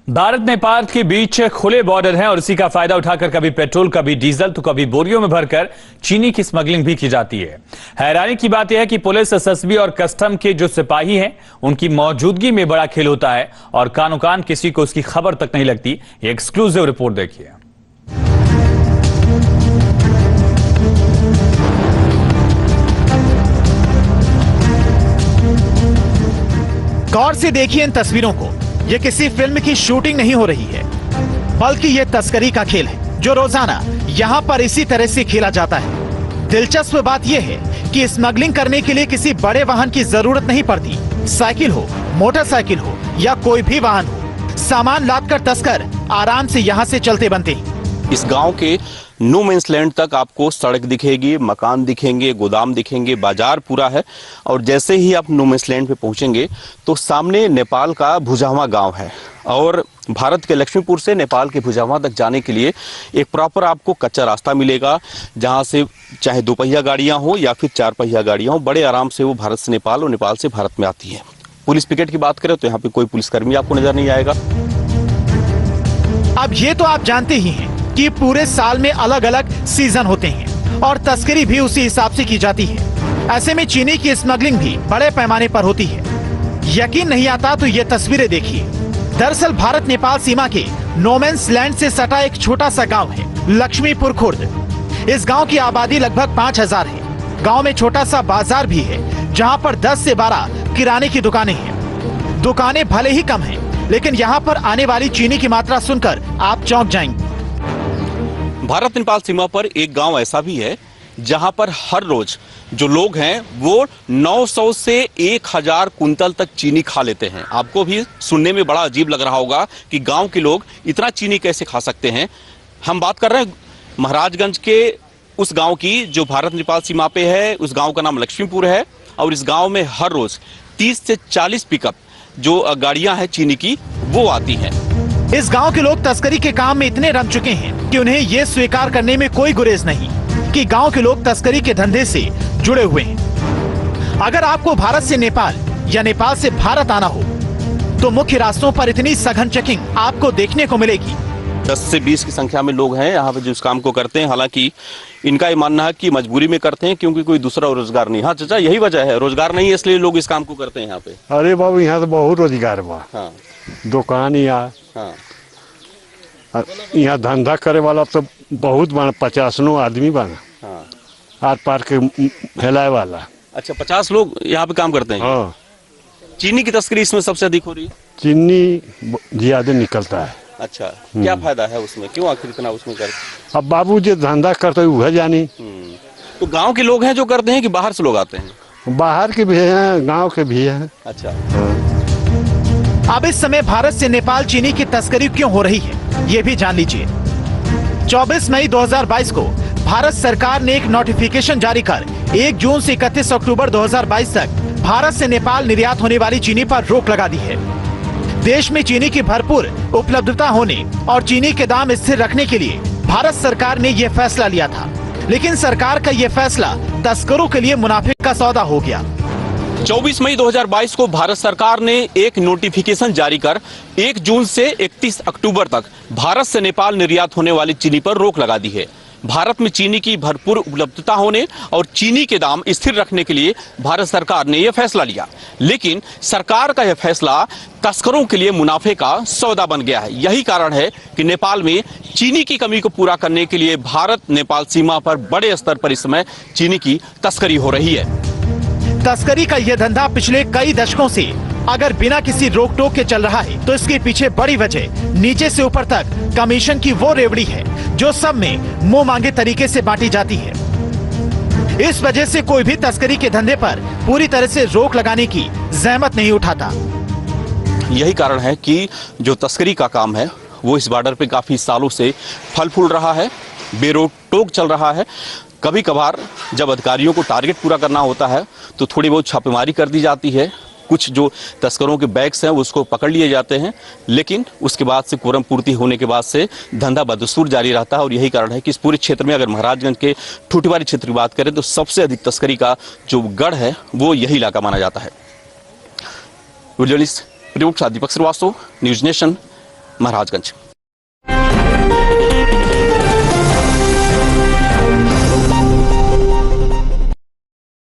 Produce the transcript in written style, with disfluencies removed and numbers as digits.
भारत नेपाल के बीच खुले बॉर्डर हैं और इसी का फायदा उठाकर कभी पेट्रोल, कभी डीजल तो कभी बोरियों में भरकर चीनी की स्मगलिंग भी की जाती है। हैरानी की बात यह है कि पुलिस, एसएसबी और कस्टम के जो सिपाही हैं उनकी मौजूदगी में बड़ा खेल होता है और कानो कान किसी को उसकी खबर तक नहीं लगती। ये एक्सक्लूसिव रिपोर्ट देखिए। गौर से देखिए इन तस्वीरों को। ये किसी फिल्म की शूटिंग नहीं हो रही है, बल्कि ये तस्करी का खेल है जो रोजाना यहाँ पर इसी तरह से खेला जाता है। दिलचस्प बात यह है कि स्मगलिंग करने के लिए किसी बड़े वाहन की जरूरत नहीं पड़ती। साइकिल हो, मोटरसाइकिल हो या कोई भी वाहन हो, सामान लादकर तस्कर आराम से यहाँ से चलते बनते हैं। इस गांव के नो मेंस लैंड तक आपको सड़क दिखेगी, मकान दिखेंगे, गोदाम दिखेंगे, बाजार पूरा है। और जैसे ही आप नो मेंस लैंड पे पहुंचेंगे तो सामने नेपाल का भुजावा गांव है और भारत के लक्ष्मीपुर से नेपाल के भुजावा तक जाने के लिए एक प्रॉपर आपको कच्चा रास्ता मिलेगा, जहां से चाहे 2 पहिया गाड़ियां हो या फिर 4 पहिया गाड़ियां हो, बड़े आराम से वो भारत से नेपाल और नेपाल से भारत में आती है। पुलिस पिकेट की बात करें तो यहाँ पे कोई पुलिसकर्मी आपको नजर नहीं आएगा। अब ये तो आप जानते ही हैं कि पूरे साल में अलग अलग सीजन होते हैं और तस्करी भी उसी हिसाब से की जाती है। ऐसे में चीनी की स्मगलिंग भी बड़े पैमाने पर होती है। यकीन नहीं आता तो ये तस्वीरें देखिए। दरअसल भारत नेपाल सीमा के नो मेंस लैंड से सटा एक छोटा सा गांव है लक्ष्मीपुर खुर्द। इस गांव की आबादी लगभग 5000 है। गांव में छोटा सा बाजार भी है जहां पर 10 से 12 किराने की दुकानें हैं। दुकानें भले ही कम हैं, लेकिन यहाँ पर आने वाली चीनी की मात्रा सुनकर आप चौंक जाएंगे। भारत नेपाल सीमा पर एक गांव ऐसा भी है जहां पर हर रोज जो लोग हैं वो 900 से 1000 कुंतल तक चीनी खा लेते हैं। आपको भी सुनने में बड़ा अजीब लग रहा होगा कि गांव के लोग इतना चीनी कैसे खा सकते हैं। हम बात कर रहे हैं महाराजगंज के उस गांव की जो भारत नेपाल सीमा पे है। उस गांव का नाम लक्ष्मीपुर है और इस गांव में हर रोज 30 से 40 पिकअप जो गाड़ियां हैं चीनी की वो आती हैं। इस गांव के लोग तस्करी के काम में इतने रम चुके हैं कि उन्हें ये स्वीकार करने में कोई गुरेज नहीं कि गांव के लोग तस्करी के धंधे से जुड़े हुए हैं। अगर आपको भारत से नेपाल या नेपाल से भारत आना हो तो मुख्य रास्तों पर इतनी सघन चेकिंग आपको देखने को मिलेगी। 10 से 20 की संख्या में लोग हैं यहाँ पे जो इस काम को करते हैं। हालांकि इनका ये मानना है कि मजबूरी में करते हैं क्योंकि कोई दूसरा रोजगार नहीं। हाँ चाचा, यही वजह है, रोजगार नहीं है इसलिए लोग इस काम को करते हैं यहाँ पे। अरे बाबू, यहाँ तो बहुत रोजगार बा। हाँ, दुकान यहाँ, हाँ, यहाँ धंधा करे वाला तो बहुत बना, 50 आदमी बना। हाँ। आर पार के फैलाए वाला। अच्छा, 50 लोग यहाँ पे काम करते हैं। हाँ। चीनी की तस्करी इसमें सबसे अधिक हो रही है। चीनी ज्यादा निकलता है। अच्छा, क्या फायदा है उसमें, क्यों आखिर इतना उसमें कर? अब बाबू जो धंधा करते है वह जानी। तो गांव के लोग हैं जो करते हैं कि बाहर से लोग आते हैं? बाहर के भी हैं, गांव के भी हैं। अच्छा। अब इस समय भारत से नेपाल चीनी की तस्करी क्यों हो रही है ये भी जान लीजिए। 24 मई 2022 को भारत सरकार ने एक नोटिफिकेशन जारी कर 1 जून से 31 अक्टूबर 2022 तक भारत से नेपाल निर्यात होने वाली चीनी पर रोक लगा दी है। देश में चीनी की भरपूर उपलब्धता होने और चीनी के दाम स्थिर रखने के लिए भारत सरकार ने यह फैसला लिया था, लेकिन सरकार का यह फैसला तस्करों के लिए मुनाफे का सौदा हो गया। 24 मई 2022 को भारत सरकार ने एक नोटिफिकेशन जारी कर 1 जून से 31 अक्टूबर तक भारत से नेपाल निर्यात होने वाली चीनी पर रोक लगा दी है। भारत में चीनी की भरपूर उपलब्धता होने और चीनी के दाम स्थिर रखने के लिए भारत सरकार ने यह फैसला लिया, लेकिन सरकार का यह फैसला तस्करों के लिए मुनाफे का सौदा बन गया है। यही कारण है कि नेपाल में चीनी की कमी को पूरा करने के लिए भारत नेपाल सीमा पर बड़े स्तर पर इस समय चीनी की तस्करी हो रही है। तस्करी का यह धंधा पिछले कई दशकों से अगर बिना किसी रोक टोक के चल रहा है तो इसके पीछे बड़ी वजह नीचे से ऊपर तक कमीशन की वो रेवड़ी है जो सब में मुंह मांगे तरीके से बांटी जाती है। इस वजह से कोई भी तस्करी के धंधे पर पूरी तरह से रोक लगाने की जहमत नहीं उठाता। यही कारण है कि जो तस्करी का काम है वो इस बॉर्डर पे काफी सालों से फल फूल रहा है, बेरोक टोक चल रहा है। कभी कभार जब अधिकारियों को टारगेट पूरा करना होता है तो थोड़ी बहुत छापेमारी कर दी जाती है, कुछ जो तस्करों के बैग्स हैं उसको पकड़ लिए जाते हैं, लेकिन उसके बाद से कोरम पूर्ति होने के बाद से धंधा बदस्तूर जारी रहता है। और यही कारण है कि इस पूरे क्षेत्र में अगर महाराजगंज के ठूठीवारी क्षेत्र की बात करें तो सबसे अधिक तस्करी का जो गढ़ है वो यही इलाका माना जाता है। जर्नलिस्ट दीपक श्रीवास्तव, न्यूज नेशन, महाराजगंज।